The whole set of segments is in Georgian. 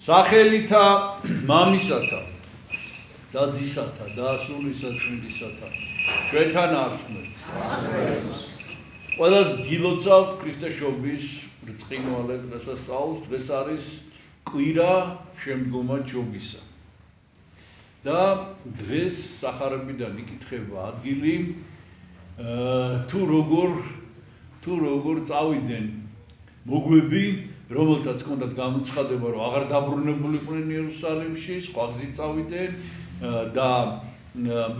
სახელითა მამისათა და ძისათა და სულისა წმინდისათა ჩვენთან არსმერთ. ყველას გილოცავთ ქრისტეშობის ბრწყინვალე დღესასწაულს. დღეს არის კვირა შემდგომა ჯობისა. და დღეს სახარებიდან იკითხება ადგილი თუ როგორ წავიდნენ მოგვები, რომელთაც ჰქონდათ გამოცხადება, რომ აღარ დაბრუნებულიყვნენ იერუსალიმში, სხვა გზით წავიდნენ და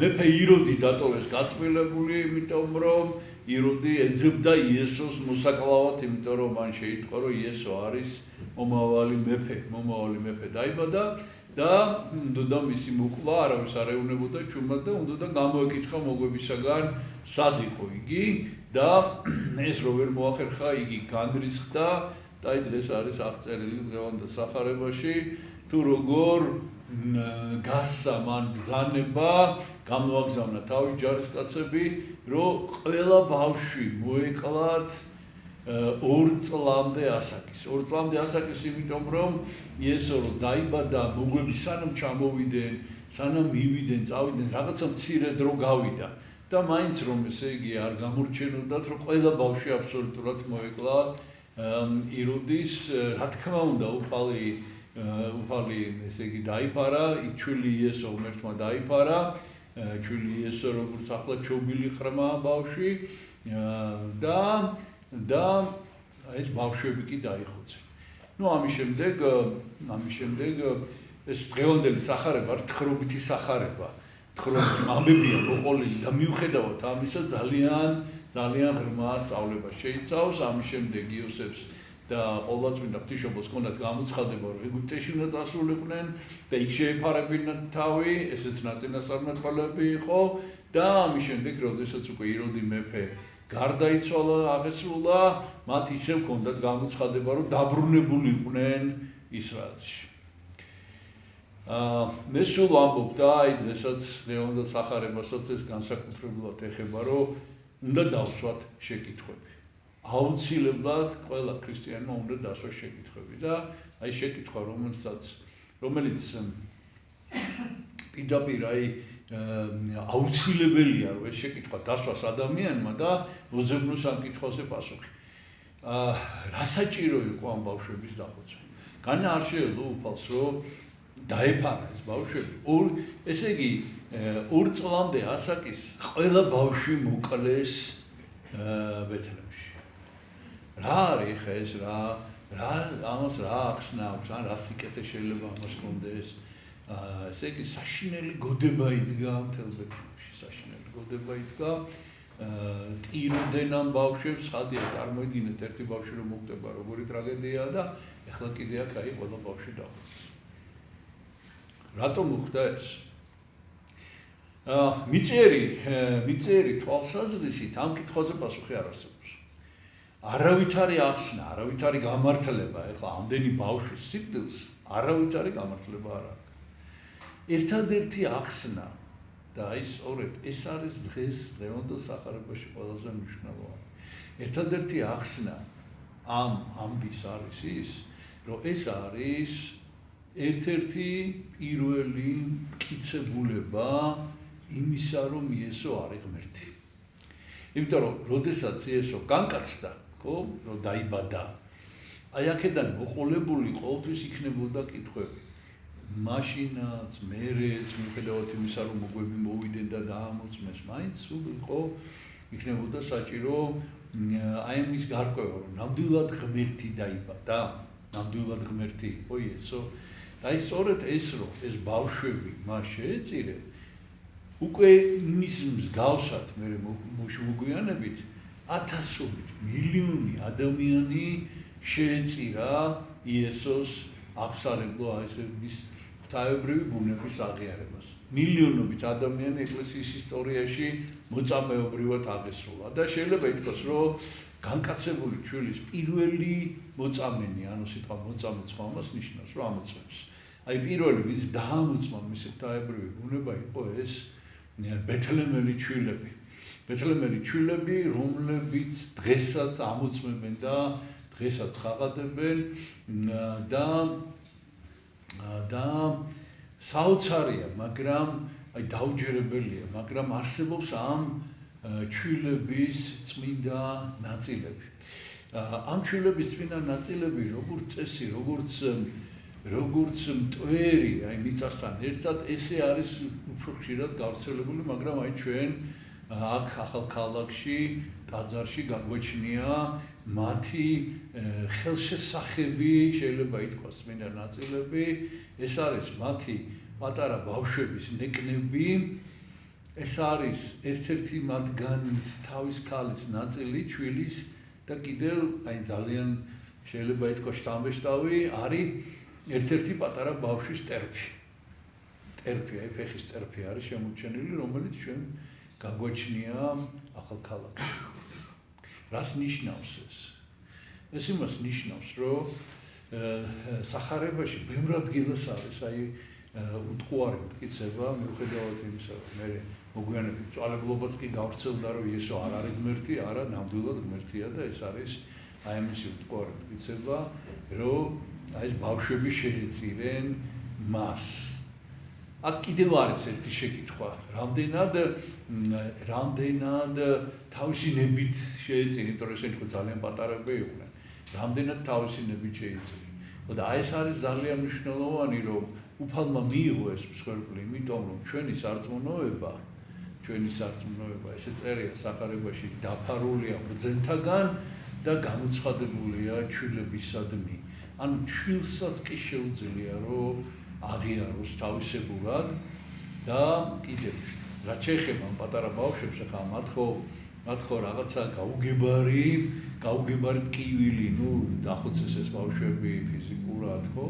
მეფე იროდი დატოვეს გაწმილებული, იმიტომ რომ იროდი ეძებდა იესოს მოსაკლავად, იმიტომ რომ მან შეიტყო, რომ იესო არის მომავალი მეფე დაიბადა და უნდა მისი მოკლა არავის არ ეუნებოდა ჩუმად და უნდა გამოეკითხა მოგვებისაგან სად იყო იგი და ეს რო ვერ მოახერხა იგი განრისხდა და დღეს არის აღწერილი დღევანდელ სახარებაში თუ როგორ გასცა მან ბრძანება, გამოაგზავნა თავის ჯარისკაცები, რომ ყველა ბავშვი მოეკლათ 2 წლამდე ასაკის. 2 წლამდე ასაკის, იმიტომ რომ იესო რომ დაიბადა, მოგვები სანამ ჩამოვიდნენ, სანამ მივიდნენ, წავიდნენ, რაღაცა მცირე დრო გავიდა და მაინც რომ ესე იგი არ გამორჩენოდათ, რომ ყველა ბავშვი აბსოლუტურად მოეკლა იროდის, რა თქმა უნდა, უფალი ესე იგი დაიფარა, ჩვილი იესო ღმერთმა დაიფარა, ჩვილი იესო როგორც ახლა ჩობილი ხრმა ბავშვი და ეს ბავშვები კი დაიხოცე. ნუ ამის შემდეგ ეს დღევანდელი სახარება არის თხრობითი სახარება. თხრობითი ამბებია მოყოლილი და მიუხედავად ამისა ძალიან ღრმა სწავლება შეიცავს. ამის შემდეგ იოსებს და ყოვლადწმინდა ღვთისმშობელს ჰქონდათ გამოცხადება, რომ ეგვიპტეში უნდა წასულიყვნენ და იქ შეეფარებინათ თავი, ესეც ნაწინასწარმეტყველები იყო და ამის შემდეგ, როდესაც უკვე იროდი მეფე გარდაიცვალა, აღესრულა, მათ ისევ ჰქონდათ გამოცხადება, რომ დაბრუნებულიყვნენ ისრაელში. მე სულ ვამბობ და აი დღესაც დღევანდელ სახარებასაც ეს განსაკუთრებულად ეხება, რომ უნდა დავსვათ შეკითხვები. აუცილებლად ყველა ქრისტიანმა უნდა დასვას შეკითხვები და აი შეკითხვა რომელიც პირდაპირ აი აუცილებელია რომ ეს შეკითხვა დასვას ადამიანმა და მოძებნოს ამ კითხვაზე პასუხი. რა საჭირო იყო ამ ბავშვების დახოცვა? განა არ შეეძლო უფალს რომ დაეფარა ეს ბავშვები. ესე იგი 2 წლამდე ასაკის ყველა ბავშვი მოკლეს ბეთლემში. რა არის ხა ეს ამას რა ახსნა აქვს, ან რა სიკეთე შეიძლება ამას კონდეს. ესე იგი საშინელი გოდება იდგა მთელ ბეთლემში, საშინელი გოდება იდგა. ტიროდნენ ამ ბავშვებს, ხადია წარმოიდგინეთ ერთი ბავშვი რომ მოკვდება, როგორი ტრაგედიაა და ეხლა კიდე აქ აი ყველა ბავშვი დახოცეს. რატომ მოხდა ეს? მიწიერი თვალსაზრისით ამ კითხვაზე პასუხი არ არსებობს. არავითარი ახსნა, არავითარი გამართლება, ეხლა ამდენი ბავშვის სიკვდილს არავითარი გამართლება არ აქვს. ერთადერთი ახსნა და აი სწორედ ეს არის დღევანდელ სახარებაში ყველაზე მნიშვნელოვანი. ერთადერთი ახსნა ამ ამბის არის ის, რომ ეს არის ერთ-ერთი პირველი მტკიცებულება იმისა, რომ იესო არის ღმერთი. იმიტომ რომ როდესაც იესო განკაცდა, რომ დაიბადა, აი აქედან მოყოლებული ყოველთვის იქნებოდა კითხვები. მაშინაც, მერეც, მიუხედავად იმისა, რომ მოგვები მოვიდნენ და დაამოწმეს, მაინც სულ იქნებოდა საჭირო აი ამის გარკვევა, რომ ნამდვილად ღმერთი დაიბადა, ნამდვილად ღმერთი იყო იესო. აი სწორედ ეს რომ ეს ბავშვები მას შეეწირნენ, უკვე იმის მსგავსად მე მოგვიანებით 1000-ობით მილიონი ადამიანი შეეწირა იესოს აღსარებლო აი ეს მის ღვთაებრივი ბუნების აღიარებას. მილიონობით ადამიანი ეკლესიის ისტორიაში მოწამეობრივად აღესრულა და შეიძლება ითქვას, რომ განკაცებული ჩვეულის პირველი მოწამენი, ანუ სიტყვა მოწამე ხომას ნიშნავს, რომ ამოწმებს. აი პირველი ვინც დაამოწმა მისი ღვთაებრივი ბუნება იყო ეს ბეთლემელი ჩვილები. ბეთლემელი ჩვილები, რომლებიც დღესაც ამოწმებენ და დღესაც ხაღადებენ და და საოცარია, მაგრამ აი დაუჯერებელია, მაგრამ არსებობს ამ ჩვილების წმინდა ნაწილები. ამ ჩვილების წმინდა ნაწილები როგორც წესი, როგორც მტვერი, აი მიწასთან ერთად, ესე არის უფრო ხშირად გავრცელებული, მაგრამ აი ჩვენ აქ ახალ ქალაქში, ტაძარში გაგვეჩნია მათი ხელშესახები, შეიძლება ითქვას წმინდა ნაწილები, ეს არის მათი პატარა ბავშვების ნეკნები, ეს არის ერთ-ერთი მათგანის თავის ქალის ნაწილი, ჩვილის და კიდევ აი ძალიან შეიძლება ითქვას შთამბეჭდავი არის ერთ-ერთი პატარა ბავშვის ტერფი. ტერფი, აი ფეხის ტერფი არის შემორჩენილი, რომელიც ჩვენ გაგვეჩნია ახალ ქალაქში. რას ნიშნავს ეს? ეს იმას ნიშნავს, რომ სახარებაში ბევრ ადგილას არის აი უტყუარი მტკიცება, მიუხედავად იმისა, რომ მე მოგვიანებით წვალებლობაც კი გავრცელდა, რომ იესო არ არის ღმერთი, არა, ნამდვილად ღმერთია და ეს არის აი ამისი უტყუარი მტკიცება, რომ აი ეს ბავშვები შეეწირენ მას. აქ კიდევ არის ერთი შეკითხვა, რამდენად თავისი ნებით შეეწირნენ, იმიტომ რომ ესენი ხო ძალიან პატარები იყვნენ. რამდენად თავისი ნებით შეეწირნენ. და აი ეს არის ძალიან მნიშვნელოვანი, რომ უფალმა მიიღო ეს მსხვერპლი, იმიტომ რომ ჩვენი სარწმუნოება, ესე წერია სახარებაში, დაფარულია ბრძენთაგან და გამოცხადებულია ჩვილებისადმი. ანუ ჩვილსაც კი შეუძლია, რომ აღიაროს თავისებურად და კიდევ რაც შეეხება პატარა ბავშვებს, ახლა მათ ხო რაღაცა გაუგებარი ტკივილი, დახოცეს ეს ბავშვები ფიზიკურად, ხო?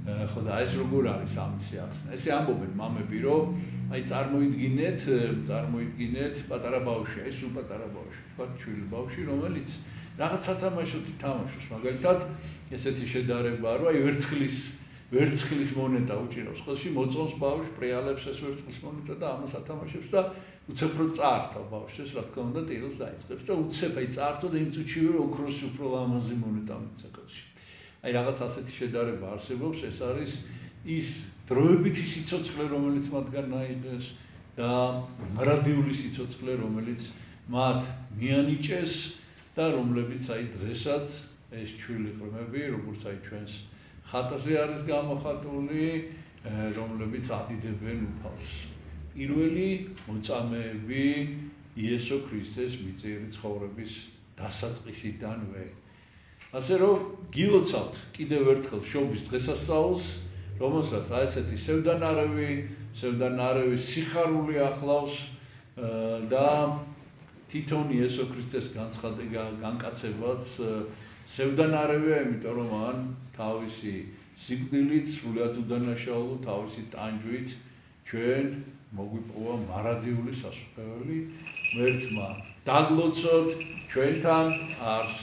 ხო და ეს როგორ არის ამისი ახსნა? ესე ამბობენ მამები, რომ აი წარმოიდგინეთ პატარა ბავშვი, აი სულ პატარა ბავშვი, თქვა ჩვილი ბავშვი, რომელიც რაღაც სათამაშოდ თამაშობს, მაგალითად, ესეთი შედარება, რომ აი ვერცხლის მონეტა უჭირავს ხელში, მოწონს ბავშვს, პრიალებს ეს ვერცხლის მონეტა და ამას ათამაშებს და უცებ რო წაართვა ბავშვს, ეს რა თქმა უნდა ტილს დაიწყებს და უცებ აი წაართვა და იმ წუთშივე ოქროსი უფრო ლამაზი მონეტა მიცა ხელში. აი რაღაც ასეთი შედარება არსებობს, ეს არის ის დროებითი სიცოცხლე, რომელიც მათგან აიღეს და მრადიული სიცოცხლე, რომელიც მათ მიანიჭეს და რომლებიც აი დღესაც ეს ჩვილი ღრმები, როგორც აი ჩვენს ხატაზე არის გამოხატული, რომლებიც ადიდებენ უფალს. პირველი მოწამეები იესო ქრისტეს მიწიერი ცხოვრების დასაწყისიდანვე. ასე რომ გილოცავთ კიდევ ერთხელ შობის დღესასწაულს, რომელსაც აი ესეთი სევდანარევი სიხარული ახლავს და თვითონ იესო ქრისტეს განკაცებაც სევდანარევია, იმიტომ რომ მან თავისი სიკვდილით, სრულიად უდანაშაულო თავისი ტანჯვით ჩვენ მოგვიპოვა მარადიული სასუფეველი, ღმერთმა დაგლოცოთ ჩვენთან არს.